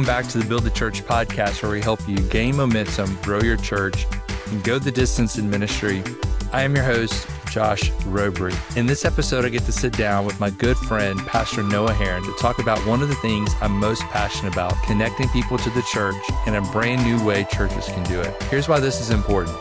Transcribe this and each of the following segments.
Welcome back to the Build the Church podcast, where we help you gain momentum, grow your church, and go the distance in ministry. I am your host, Josh Roberie. In this episode, I get to sit down with my good friend, Pastor Noah Herrin, to talk about one of the things I'm most passionate about, connecting people to the church in a brand new way churches can do it. Here's why this is important.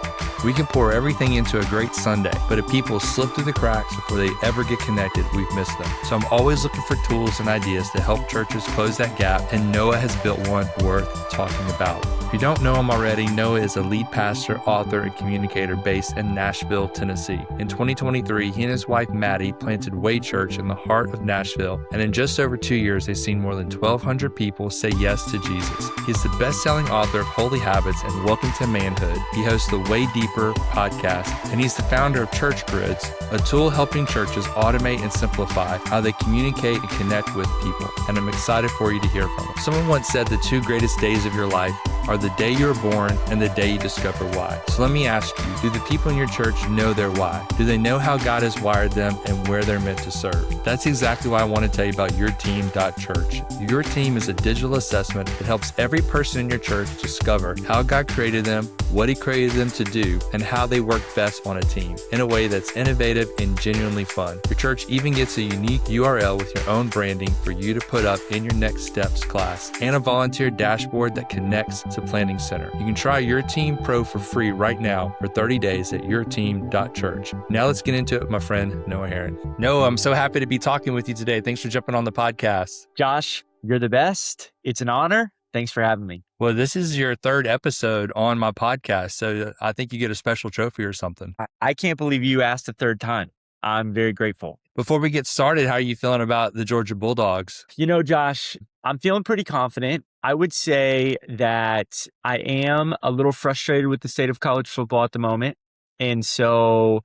We can pour everything into a great Sunday, but if people slip through the cracks before they ever get connected, we've missed them. So I'm always looking for tools and ideas to help churches close that gap, and Noah has built one worth talking about. If you don't know him already, Noah is a lead pastor, author, and communicator based in Nashville, Tennessee. In 2023, he and his wife, Maddie, planted Way Church in the heart of Nashville, and in just over 2 years, they've seen more than 1,200 people say yes to Jesus. He's the best-selling author of Holy Habits and Welcome to Manhood. He hosts the Way Deeper podcast, and he's the founder of Church Grids, a tool helping churches automate and simplify how they communicate and connect with people. And I'm excited for you to hear from him. Someone once said the two greatest days of your life are the day you were born and the day you discover why. So let me ask you, do the people in your church know their why? Do they know how God has wired them and where they're meant to serve? That's exactly why I want to tell you about yourteam.church. Your Team is a digital assessment that helps every person in your church discover how God created them, what He created them to do, and how they work best on a team in a way that's innovative and genuinely fun. Your church even gets a unique URL with your own branding for you to put up in your Next Steps class, and a volunteer dashboard that connects to Planning Center. You can try Your Team Pro for free right now for 30 days at yourteam.church. Now let's get into it with my friend, Noah Herrin. Noah, I'm so happy to be talking with you today. Thanks for jumping on the podcast. Josh, you're the best. It's an honor. Thanks for having me. Well, this is your third episode on my podcast, so I think you get a special trophy or something. I can't believe you asked a third time. I'm very grateful. Before we get started, how are you feeling about the Georgia Bulldogs? You know, Josh, I'm feeling pretty confident. I would say that I am a little frustrated with the state of college football at the moment. And so,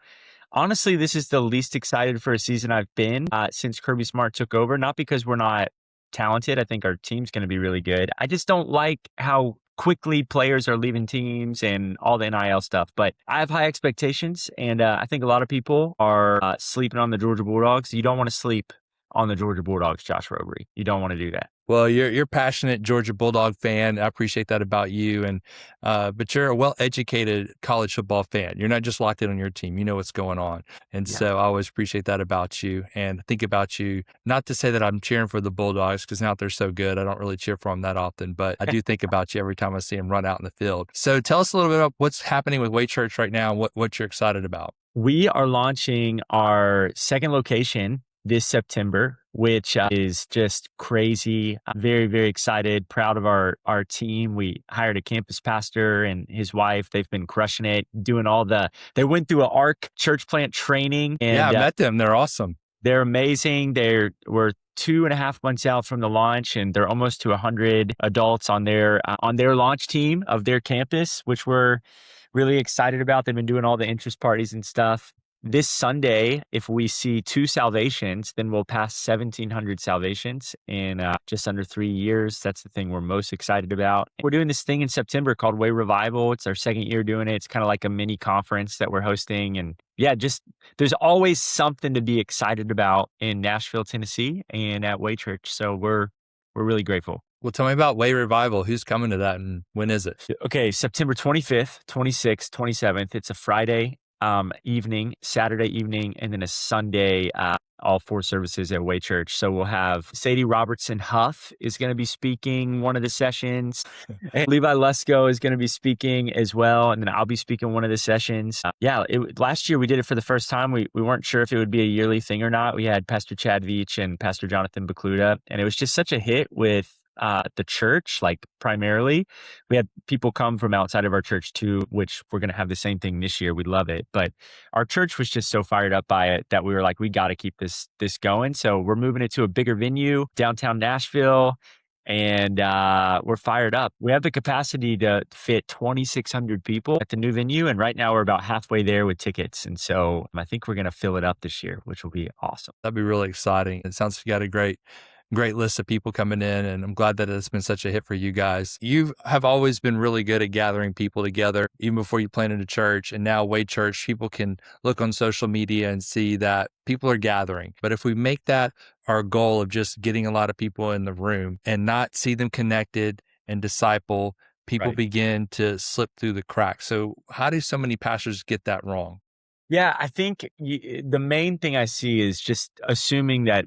honestly, this is the least excited for a season I've been since Kirby Smart took over. Not because we're not talented. I think our team's going to be really good. I just don't like how quickly players are leaving teams and all the NIL stuff. But I have high expectations, and I think a lot of people are sleeping on the Georgia Bulldogs. You don't want to sleep on the Georgia Bulldogs, Josh Roberie. You don't want to do that. Well, you're a passionate Georgia Bulldog fan. I appreciate that about you. And but you're a well-educated college football fan. You're not just locked in on your team. You know what's going on. And so I always appreciate that about you and think about you. Not to say that I'm cheering for the Bulldogs, because now they're so good, I don't really cheer for them that often. But I do think about you every time I see them run out in the field. So tell us a little bit about what's happening with Way Church right now and what you're excited about. We are launching our second location this September, which is just crazy. I'm very, very excited, proud of our team. We hired a campus pastor and his wife. They've been crushing it, doing they went through an ARC church plant training. And, I met them. They're awesome. They're amazing. We're 2.5 months out from the launch, and they're almost to 100 adults on their launch team of their campus, which we're really excited about. They've been doing all the interest parties and stuff. This Sunday, if we see 2 salvations, then we'll pass 1,700 salvations in just under 3 years. That's the thing we're most excited about. We're doing this thing in September called Way Revival. It's our second year doing it. It's kind of like a mini conference that we're hosting. And there's always something to be excited about in Nashville, Tennessee, and at Way Church. So we're really grateful. Well, tell me about Way Revival. Who's coming to that and when is it? Okay, September 25th, 26th, 27th. It's a Friday evening, Saturday evening, and then a Sunday, all 4 services at Way Church. So we'll have Sadie Robertson Huff is going to be speaking one of the sessions. And Levi Lesko is going to be speaking as well. And then I'll be speaking one of the sessions. Last year we did it for the first time. We weren't sure if it would be a yearly thing or not. We had Pastor Chad Veach and Pastor Jonathan Bakluda, and it was just such a hit with the church, like primarily. We had people come from outside of our church too, which we're going to have the same thing this year. We love it. But our church was just so fired up by it that we were like, we got to keep this going. So we're moving it to a bigger venue, downtown Nashville. And we're fired up. We have the capacity to fit 2,600 people at the new venue. And right now we're about halfway there with tickets. And so I think we're going to fill it up this year, which will be awesome. That'd be really exciting. It sounds like you got a great great list of people coming in, and I'm glad that it's been such a hit for you guys. You have always been really good at gathering people together, even before you planted a church. And now Way Church, people can look on social media and see that people are gathering. But if we make that our goal of just getting a lot of people in the room and not see them connected and disciple, people Right. begin to slip through the cracks. So how do so many pastors get that wrong? Yeah, I think the main thing I see is just assuming that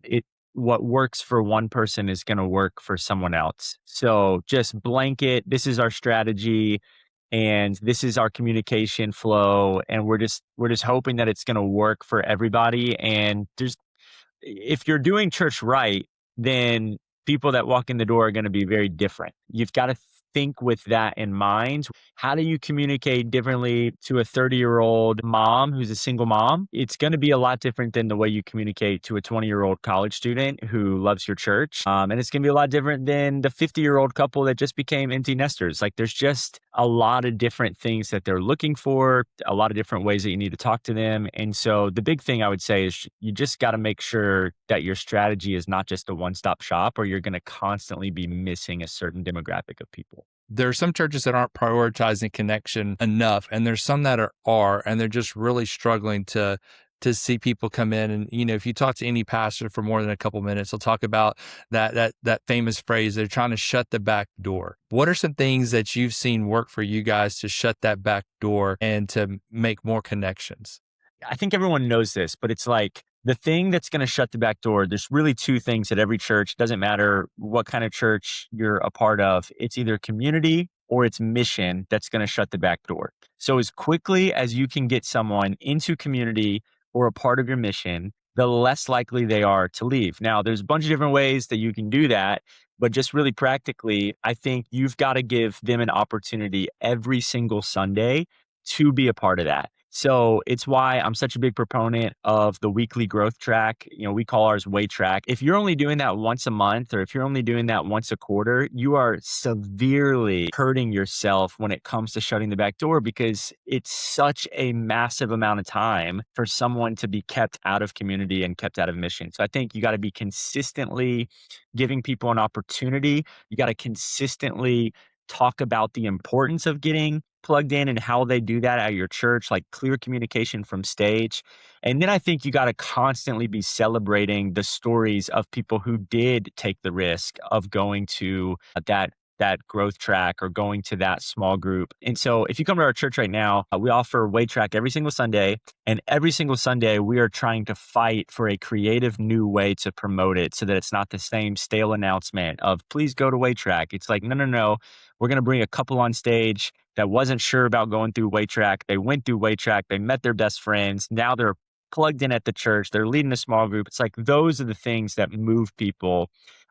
what works for one person is going to work for someone else. So just blanket, this is our strategy and this is our communication flow, and we're just hoping that it's going to work for everybody. And if you're doing church right, then people that walk in the door are going to be very different. You've got to think with that in mind. How do you communicate differently to a 30-year-old mom who's a single mom? It's going to be a lot different than the way you communicate to a 20-year-old college student who loves your church. And it's going to be a lot different than the 50-year-old couple that just became empty nesters. Like there's just a lot of different things that they're looking for, a lot of different ways that you need to talk to them. And so the big thing I would say is you just got to make sure that your strategy is not just a one-stop shop, or you're going to constantly be missing a certain demographic of people. There are some churches that aren't prioritizing connection enough, and there's some that are, and they're just really struggling to see people come in. And if you talk to any pastor for more than a couple minutes, they'll talk about that famous phrase, they're trying to shut the back door. What are some things that you've seen work for you guys to shut that back door and to make more connections? I think everyone knows this, but it's like the thing that's going to shut the back door. There's really two things at every church. Doesn't matter what kind of church you're a part of. It's either community or it's mission that's going to shut the back door. So as quickly as you can get someone into community or a part of your mission, the less likely they are to leave. Now, there's a bunch of different ways that you can do that, but just really practically, I think you've got to give them an opportunity every single Sunday to be a part of that. So it's why I'm such a big proponent of the weekly growth track. We call ours Way Track. If you're only doing that once a month, or if you're only doing that once a quarter, you are severely hurting yourself when it comes to shutting the back door, because it's such a massive amount of time for someone to be kept out of community and kept out of mission. So I think you got to be consistently giving people an opportunity. You got to consistently talk about the importance of getting plugged in and how they do that at your church, like clear communication from stage. And then I think you got to constantly be celebrating the stories of people who did take the risk of going to that growth track or going to that small group. And so if you come to our church right now, we offer Way Track every single Sunday. And every single Sunday, we are trying to fight for a creative new way to promote it so that it's not the same stale announcement of please go to Way Track. It's like, no. We're going to bring a couple on stage that wasn't sure about going through Way Track. They went through Way Track. They met their best friends. Now they're plugged in at the church. They're leading a small group. It's like those are the things that move people.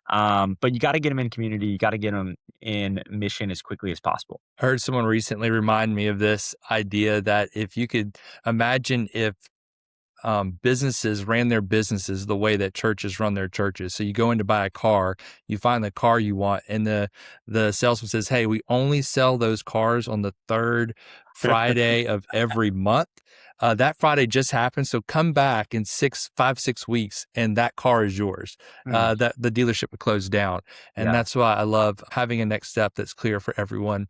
But you got to get them in community. You got to get them in mission as quickly as possible. I heard someone recently remind me of this idea that if you could imagine if businesses ran their businesses the way that churches run their churches. So you go in to buy a car, you find the car you want, and the salesman says, "Hey, we only sell those cars on the third Friday of every month. That Friday just happened, so come back in 5-6 weeks, and that car is yours." That the dealership would close down, and that's why I love having a next step that's clear for everyone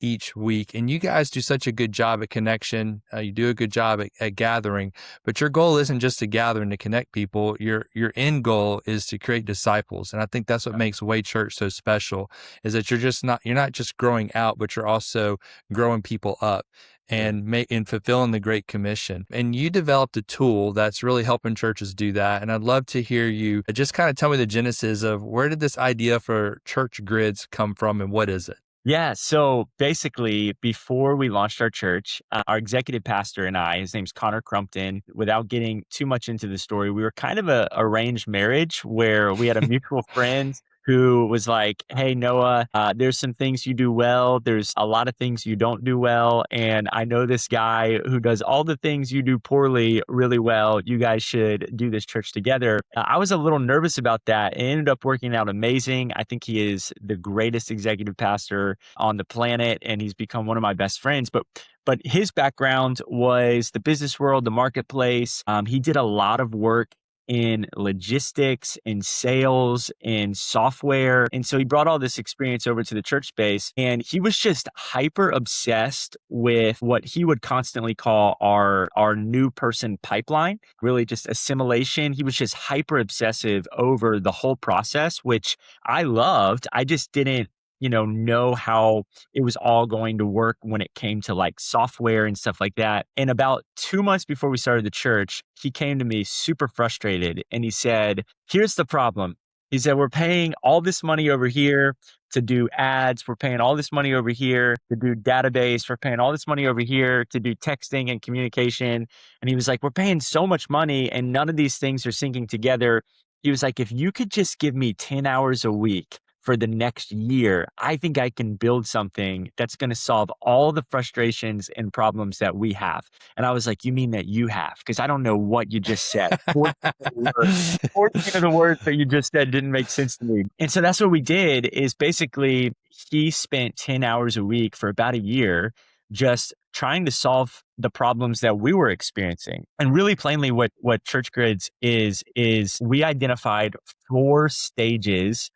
each week. And you guys do such a good job at connection. You do a good job at gathering, but your goal isn't just to gather and to connect people. Your end goal is to create disciples. And I think that's what makes Way Church so special, is that you're not just growing out, but you're also growing people up and fulfilling the Great Commission. And you developed a tool that's really helping churches do that. And I'd love to hear you just kind of tell me the genesis of where did this idea for church grids come from and what is it? Yeah. So basically, before we launched our church, our executive pastor and I, his name's Connor Crumpton, without getting too much into the story, we were kind of a arranged marriage where we had a mutual friend who was like, "Hey, Noah, there's some things you do well. There's a lot of things you don't do well. And I know this guy who does all the things you do poorly really well. You guys should do this church together." I was a little nervous about that. It ended up working out amazing. I think he is the greatest executive pastor on the planet, and he's become one of my best friends. But his background was the business world, the marketplace. He did a lot of work in logistics, in sales, in software. And so he brought all this experience over to the church space, and he was just hyper obsessed with what he would constantly call our new person pipeline, really just assimilation. He was just hyper obsessive over the whole process, which I loved. I just didn't know how it was all going to work when it came to like software and stuff like that. And about 2 months before we started the church, he came to me super frustrated and he said, here's the problem. He said, we're paying all this money over here to do ads. We're paying all this money over here to do database. We're paying all this money over here to do texting and communication. And he was like, we're paying so much money and none of these things are syncing together. He was like, if you could just give me 10 hours a week for the next year, I think I can build something that's going to solve all the frustrations and problems that we have. And I was like, you mean that you have? Because I don't know what you just said. 14 of the words that you just said didn't make sense to me. And so that's what we did is basically he spent 10 hours a week for about a year just trying to solve the problems that we were experiencing. And really plainly what Church Grids is we identified 4 stages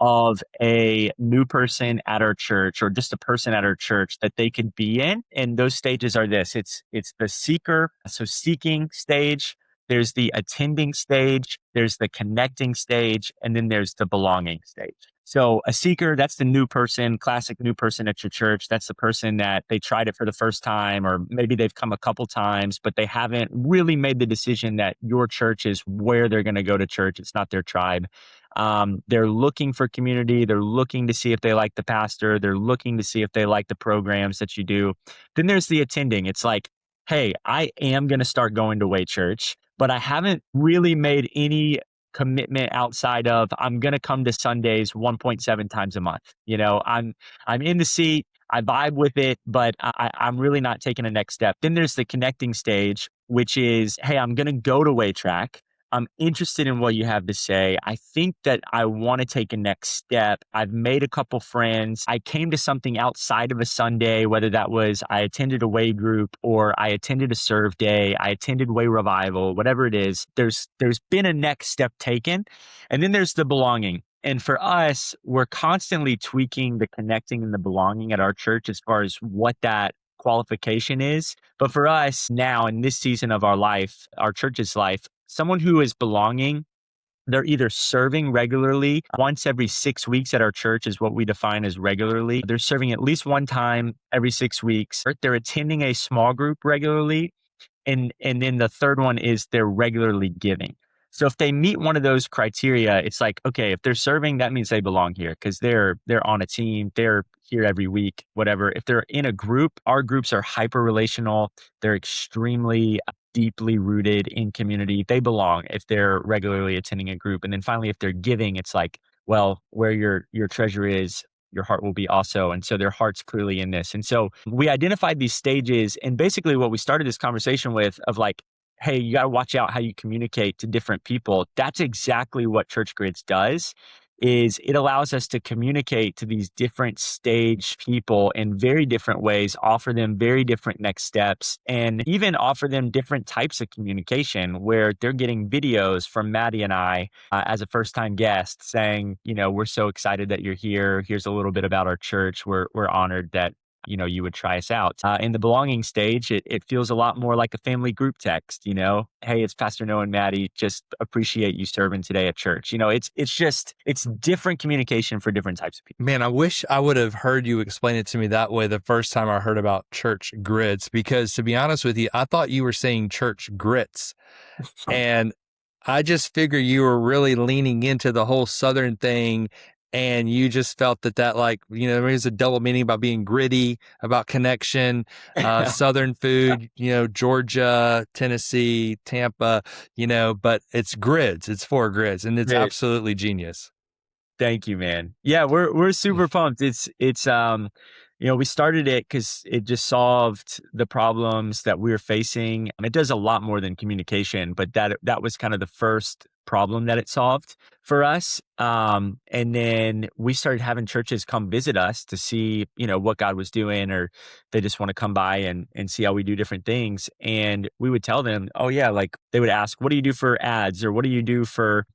of a new person at our church or just a person at our church that they could be in. And those stages are this. It's the seeker, so seeking stage. There's the attending stage. There's the connecting stage. And then there's the belonging stage. So a seeker, that's the new person, classic new person at your church. That's the person that they tried it for the first time, or maybe they've come a couple times, but they haven't really made the decision that your church is where they're going to go to church. It's not their tribe. They're looking for community. They're looking to see if they like the pastor. They're looking to see if they like the programs that you do. Then there's the attending. It's like, hey, I am going to start going to Way Church, but I haven't really made any commitment outside of I'm going to come to Sundays 1.7 times a month. I'm in the seat. I vibe with it, but I'm really not taking a next step. Then there's the connecting stage, which is, hey, I'm going to go to Way Track. I'm interested in what you have to say. I think that I want to take a next step. I've made a couple friends. I came to something outside of a Sunday, whether that was I attended a Way group or I attended a serve day, I attended Way revival, whatever it is. There's been a next step taken. And then there's the belonging. And for us, we're constantly tweaking the connecting and the belonging at our church as far as what that qualification is. But for us now in this season of our life, our church's life, someone who is belonging, they're either serving regularly once every 6 weeks at our church is what we define as regularly. They're serving at least one time every 6 weeks. They're attending a small group regularly. And then the third one is they're regularly giving. So if they meet one of those criteria, it's like, okay, if they're serving, that means they belong here because they're on a team. They're here every week, whatever. If they're in a group, our groups are hyper relational. They're extremely deeply rooted in community. They belong if they're regularly attending a group. And then finally, if they're giving, it's like, well, where your treasure is, your heart will be also. And so their heart's clearly in this. And so we identified these stages. And basically what we started this conversation with of like, hey, you got to watch out how you communicate to different people. That's exactly what Church Grids does. Is it allows us to communicate to these different stage people in very different ways, offer them very different next steps, and even offer them different types of communication where they're getting videos from Maddie and I as a first-time guest saying, we're so excited that you're here. Here's a little bit about our church. We're honored that you would try us out. In the belonging stage, it feels a lot more like a family group text, hey, it's Pastor Noah and Maddie, just appreciate you serving today at church. It's different communication for different types of people. Man, I wish I would have heard you explain it to me that way the first time I heard about Church Grids, because to be honest with you, I thought you were saying church grits. And I just figure you were really leaning into the whole Southern thing. And you just felt that there's a double meaning about being gritty, about connection, Southern food, Georgia, Tennessee, Tampa, but it's grids. It's 4 grids, and it's absolutely genius. Thank you, man. Yeah, we're super pumped. It's we started it because it just solved the problems that we were facing. It does a lot more than communication, but that was kind of the first problem that it solved for us. And then we started having churches come visit us to see, what God was doing, or they just want to come by and see how we do different things. And we would tell them, oh yeah, like they would ask, what do you do for ads? Or what do you do for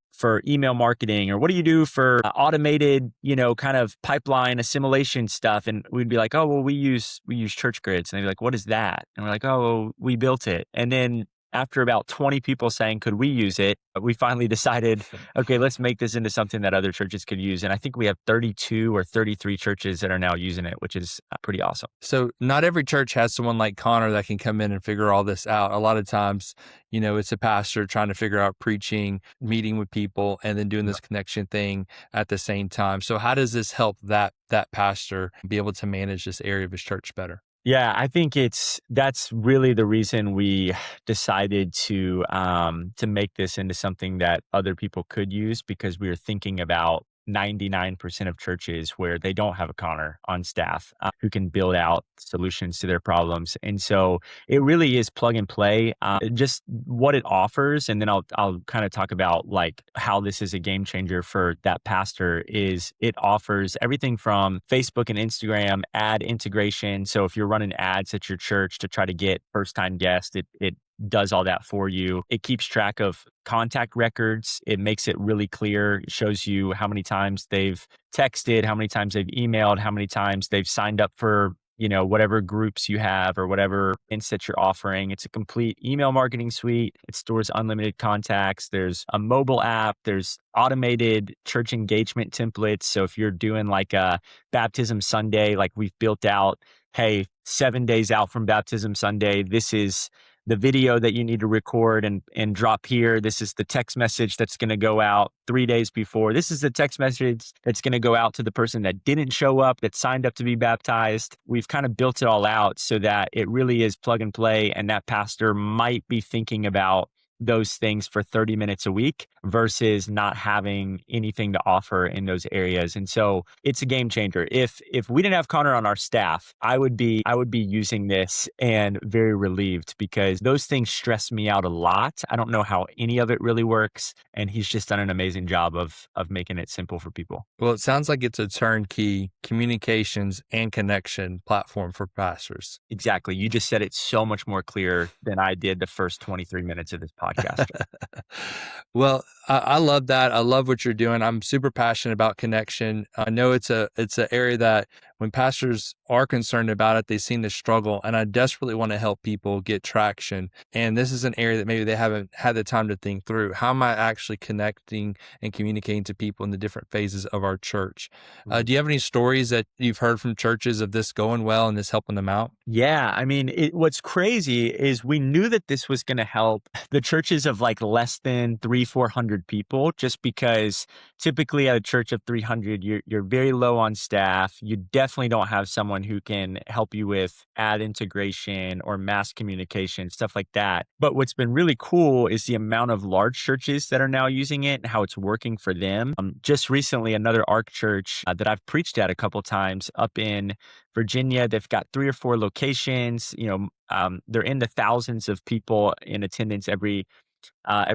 email marketing? Or what do you do for automated, kind of pipeline assimilation stuff? And we'd be like, oh, well, we use church grids. And they'd be like, what is that? And we're like, oh, well, we built it. And then after about 20 people saying, could we use it? We finally decided, okay, let's make this into something that other churches could use. And I think we have 32 or 33 churches that are now using it, which is pretty awesome. So not every church has someone like Connor that can come in and figure all this out. A lot of times, it's a pastor trying to figure out preaching, meeting with people, and then doing this connection thing at the same time. So how does this help that pastor be able to manage this area of his church better? Yeah, I think that's really the reason we decided to make this into something that other people could use, because we were thinking about 99% of churches where they don't have a Connor on staff who can build out solutions to their problems. And so it really is plug and play, just what it offers. And then I'll kind of talk about like how this is a game changer for that pastor. Is it offers everything from Facebook and Instagram ad integration. So if you're running ads at your church to try to get first-time guests, it does all that for you. It keeps track of contact records. It makes it really clear. It shows you how many times they've texted, how many times they've emailed, how many times they've signed up for, whatever groups you have or whatever events that you're offering. It's a complete email marketing suite. It stores unlimited contacts. There's a mobile app. There's automated church engagement templates. So if you're doing like a baptism Sunday, like we've built out, hey, 7 days out from baptism Sunday, this is the video that you need to record and drop here. This is the text message that's going to go out 3 days before. This is the text message that's going to go out to the person that didn't show up, that signed up to be baptized. We've kind of built it all out so that it really is plug and play, and that pastor might be thinking about those things for 30 minutes a week versus not having anything to offer in those areas. And so it's a game changer. If we didn't have Connor on our staff, I would be using this and very relieved, because those things stress me out a lot. I don't know how any of it really works. And he's just done an amazing job of making it simple for people. Well, it sounds like it's a turnkey communications and connection platform for pastors. Exactly. You just said it so much more clear than I did the first 23 minutes of this podcast. Well, I love that. I love what you're doing. I'm super passionate about connection. I know it's an area that when pastors are concerned about it, they've seen the struggle, and I desperately want to help people get traction. And this is an area that maybe they haven't had the time to think through. How am I actually connecting and communicating to people in the different phases of our church? Do you have any stories that you've heard from churches of this going well and this helping them out? Yeah. I mean, what's crazy is we knew that this was going to help the churches of like less than 300-400 people, just because typically at a church of 300, you're very low on staff. You definitely don't have someone who can help you with ad integration or mass communication, stuff like that. But what's been really cool is the amount of large churches that are now using it and how it's working for them. Just recently, another ARC church that I've preached at a couple times up in Virginia, they've got 3 or 4 locations. They're in the thousands of people in attendance every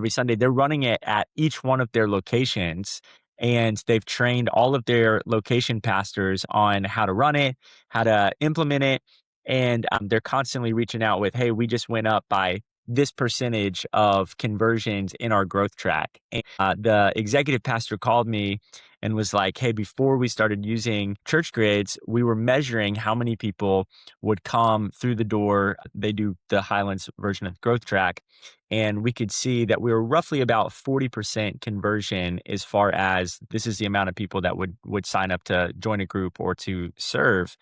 Sunday. They're running it at each one of their locations, and they've trained all of their location pastors on how to run it, how to implement it. And they're constantly reaching out with, hey, we just went up by this percentage of conversions in our growth track. And, the executive pastor called me and was like, hey, before we started using church grids, we were measuring how many people would come through the door. They do the Highlands version of growth track. And we could see that we were roughly about 40% conversion as far as this is the amount of people that would sign up to join a group or to serve.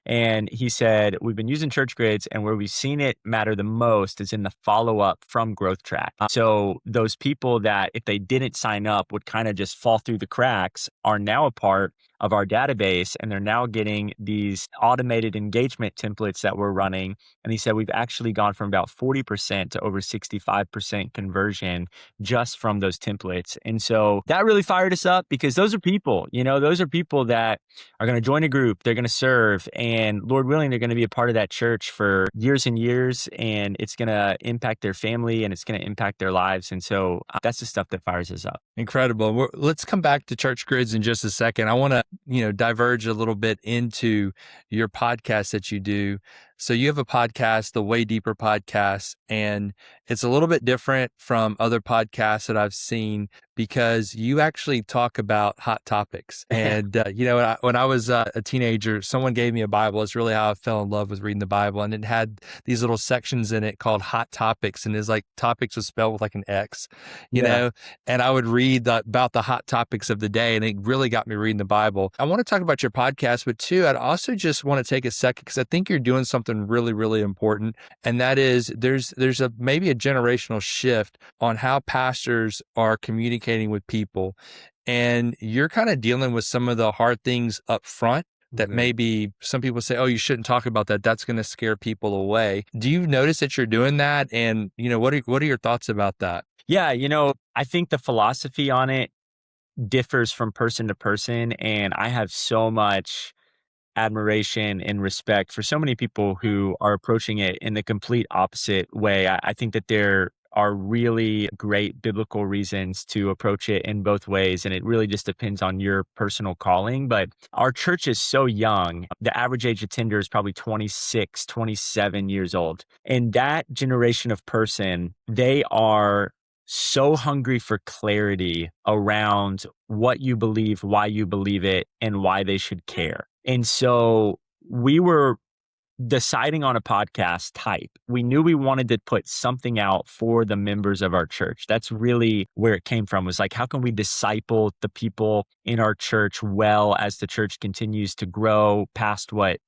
And he said, we've been using church grids, and where we've seen it matter the most is in the follow-up from growth track. So those people that if they didn't sign up would kind of just fall through the cracks are now a part of our database, and they're now getting these automated engagement templates that we're running. And he said we've actually gone from about 40% to over 65% conversion just from those templates. And so that really fired us up, because those are people, those are people that are going to join a group, they're going to serve, and Lord willing, they're going to be a part of that church for years and years, and it's going to impact their family and it's going to impact their lives. And so that's the stuff that fires us up. Incredible. Let's come back to church grids in just a second. I want to, diverge a little bit into your podcast that you do. So you have a podcast, the Way Deeper podcast, and it's a little bit different from other podcasts that I've seen because you actually talk about hot topics. And, when I was a teenager, someone gave me a Bible. It's really how I fell in love with reading the Bible. And it had these little sections in it called hot topics. And it's like topics was spelled with like an X, you know, and I would read about the hot topics of the day. And it really got me reading the Bible. I want to talk about your podcast, but too, I'd also just want to take a second because I think you're doing something really, really important. And that is there's maybe a generational shift on how pastors are communicating with people. And you're kind of dealing with some of the hard things up front that maybe some people say, oh, you shouldn't talk about that. That's going to scare people away. Do you notice that you're doing that? And, what are your thoughts about that? Yeah, I think the philosophy on it differs from person to person. And I have so much admiration and respect for so many people who are approaching it in the complete opposite way. I think that there are really great biblical reasons to approach it in both ways. And it really just depends on your personal calling. But our church is so young. The average age attender is probably 26, 27 years old. And that generation of person, they are so hungry for clarity around what you believe, why you believe it, and why they should care. And so we were deciding on a podcast type. We knew we wanted to put something out for the members of our church. That's really where it came from, was like, how can we disciple the people in our church well as the church continues to grow past what,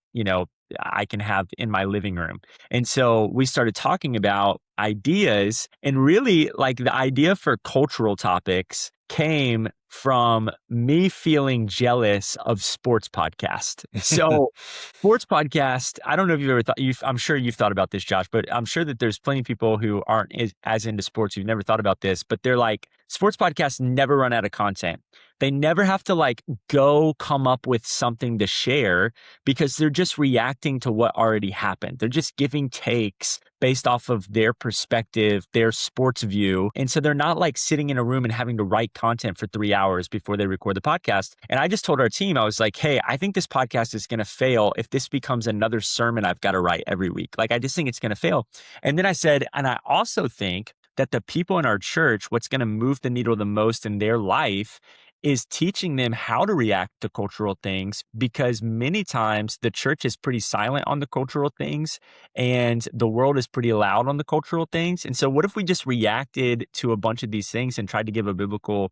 I can have in my living room. And so we started talking about ideas, and really like the idea for cultural topics came from me feeling jealous of sports podcast. So sports podcast, I don't know if you've ever thought, I'm sure you've thought about this, Josh, but I'm sure that there's plenty of people who aren't as into sports who've never thought about this, but they're like, sports podcasts never run out of content. They never have to go come up with something to share because they're just reacting to what already happened. They're just giving takes based off of their perspective, their sports view. And so they're not sitting in a room and having to write content for 3 hours before they record the podcast. And I just told our team, I was like, hey, I think this podcast is going to fail if this becomes another sermon I've got to write every week. I just think it's going to fail. And then I said, and I also think that the people in our church, what's going to move the needle the most in their life is teaching them how to react to cultural things, because many times the church is pretty silent on the cultural things and the world is pretty loud on the cultural things. And so what if we just reacted to a bunch of these things and tried to give a biblical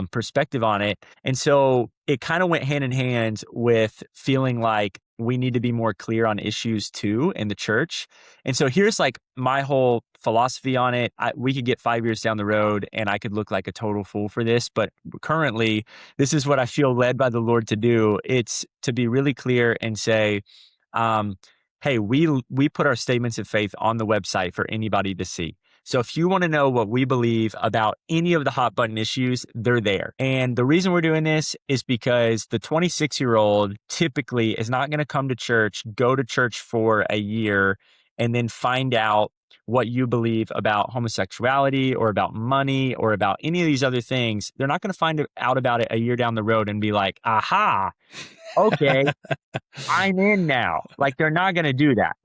perspective on it? And so it kind of went hand in hand with feeling like we need to be more clear on issues too in the church. And so here's my whole philosophy on it. We could get 5 years down the road and I could look like a total fool for this, but currently this is what I feel led by the Lord to do. It's to be really clear and say, hey, we put our statements of faith on the website for anybody to see. So if you want to know what we believe about any of the hot button issues, they're there. And the reason we're doing this is because the 26-year-old typically is not going to come to church, go to church for a year, and then find out what you believe about homosexuality or about money or about any of these other things. They're not going to find out about it a year down the road and be like, aha, okay, I'm in now. They're not going to do that.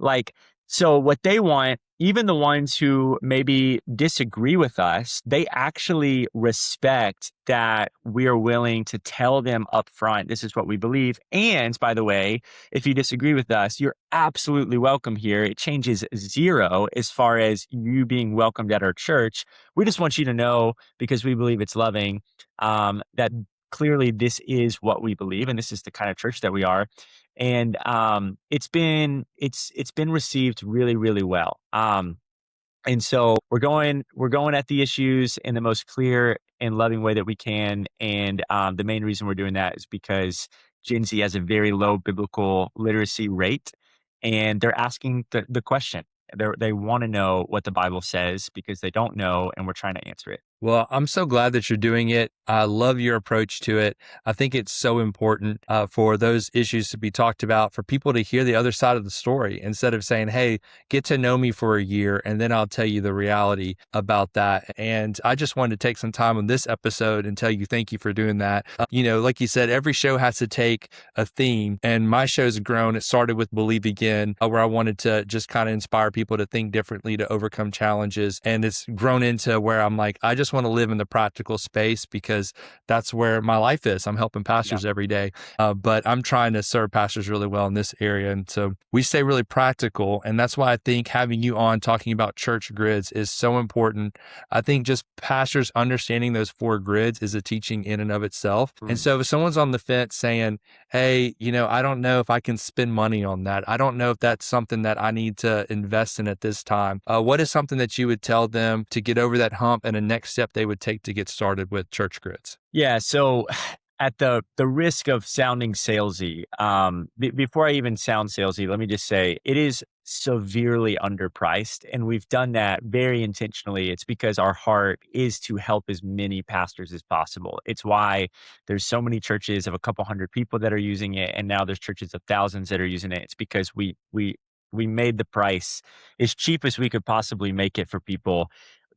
So what they want, even the ones who maybe disagree with us, they actually respect that we are willing to tell them up front, this is what we believe. And by the way, if you disagree with us, you're absolutely welcome here. It changes zero as far as you being welcomed at our church. We just want you to know, because we believe it's loving, that clearly this is what we believe, and this is the kind of church that we are. And it's been received really, really well. And so we're going at the issues in the most clear and loving way that we can. And the main reason we're doing that is because Gen Z has a very low biblical literacy rate, and they're asking the question. They want to know what the Bible says because they don't know, and we're trying to answer it. Well, I'm so glad that you're doing it. I love your approach to it. I think it's so important for those issues to be talked about, for people to hear the other side of the story instead of saying, hey, get to know me for a year and then I'll tell you the reality about that. And I just wanted to take some time on this episode and tell you thank you for doing that. Like you said, every show has to take a theme, and my show's grown. It started with Believe Again, where I wanted to just kind of inspire people to think differently, to overcome challenges. And it's grown into where I'm like, I just want to live in the practical space because that's where my life is. I'm helping pastors every day, but I'm trying to serve pastors really well in this area. And so we stay really practical. And that's why I think having you on talking about church grids is so important. I think just pastors understanding those 4 grids is a teaching in and of itself. And so if someone's on the fence saying, hey, I don't know if I can spend money on that. I don't know if that's something that I need to invest in at this time. What is something that you would tell them to get over that hump and a next step they would take to get started with church grids? Yeah. So at the risk of sounding salesy, before I even sound salesy, let me just say it is severely underpriced. And we've done that very intentionally. It's because our heart is to help as many pastors as possible. It's why there's so many churches of a couple hundred people that are using it. And now there's churches of thousands that are using it. It's because we made the price as cheap as we could possibly make it for people.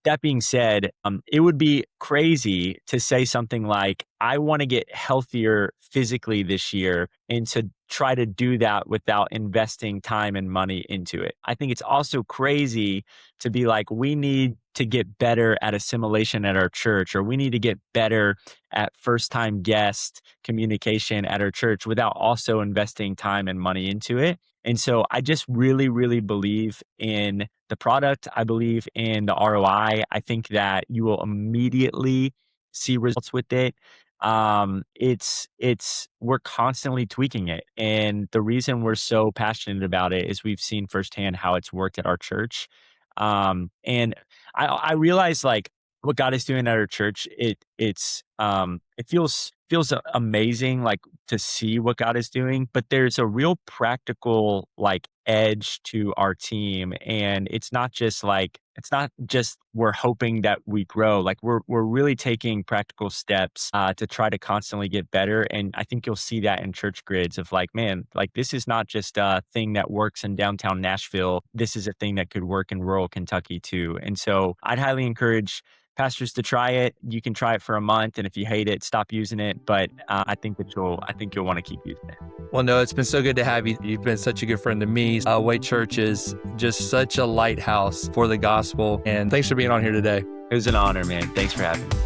That being said, it would be crazy to say something like, I want to get healthier physically this year, and to try to do that without investing time and money into it. I think it's also crazy to be like, we need to get better at assimilation at our church, or we need to get better at first-time guest communication at our church without also investing time and money into it. And so I just really, really believe in the product. I believe in the ROI. I think that you will immediately see results with it. We're constantly tweaking it. And the reason we're so passionate about it is we've seen firsthand how it's worked at our church. And I realize like what God is doing at our church, it feels amazing, like to see what God is doing, but there's a real practical like edge to our team. And it's not just we're hoping that we grow. Like we're really taking practical steps to try to constantly get better. And I think you'll see that in church grids of like, man, like this is not just a thing that works in downtown Nashville. This is a thing that could work in rural Kentucky too. And so I'd highly encourage pastors to try it. You can try it for a month, and if you hate it, stop using it. But I think you'll want to keep using it. Well, no, it's been so good to have you. You've been such a good friend to me. Way Church is just such a lighthouse for the gospel. And thanks for being on here today. It was an honor, man. Thanks for having me.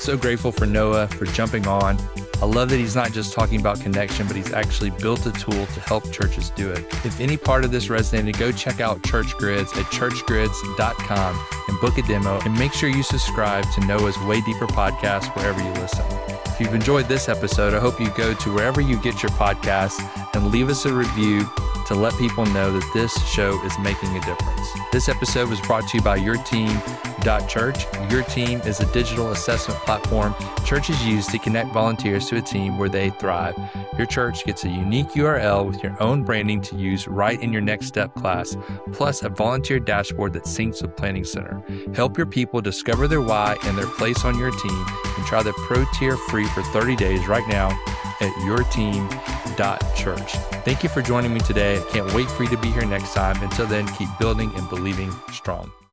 So grateful for Noah for jumping on. I love that he's not just talking about connection, but he's actually built a tool to help churches do it. If any part of this resonated, go check out Church Grids at churchgrids.com and book a demo, and make sure you subscribe to Noah's Way Deeper podcast wherever you listen. If you've enjoyed this episode, I hope you go to wherever you get your podcasts and leave us a review to let people know that this show is making a difference. This episode was brought to you by YourTeam.Church. Your Team is a digital assessment platform churches use to connect volunteers to a team where they thrive. Your church gets a unique URL with your own branding to use right in your Next Step class, plus a volunteer dashboard that syncs with Planning Center. Help your people discover their why and their place on your team, and try the Pro Tier free for 30 days right now at YourTeam.Church. Thank you for joining me today. I can't wait for you to be here next time. Until then, keep building and believing strong.